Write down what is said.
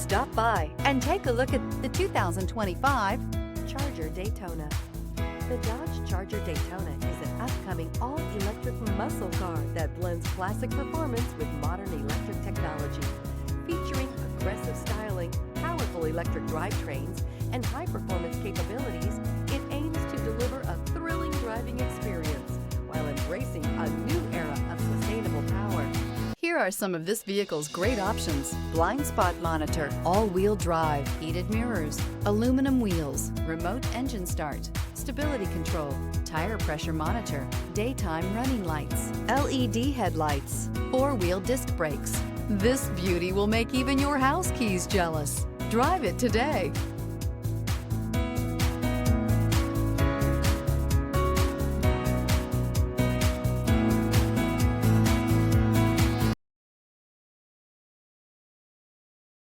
Stop by and take a look at the 2025 Charger Daytona. The Dodge Charger Daytona is an upcoming all-electric muscle car that blends classic performance with modern electric technology. Featuring aggressive styling, powerful electric drivetrains, and high-performance capabilities, it aims to deliver a thrilling driving experience while embracing a new era of sustainable power. Here are some of this vehicle's great options: blind spot monitor, all-wheel drive, heated mirrors, aluminum wheels, remote engine start, stability control, tire pressure monitor, daytime running lights, LED headlights, four-wheel disc brakes. This beauty will make even your house keys jealous. Drive it today.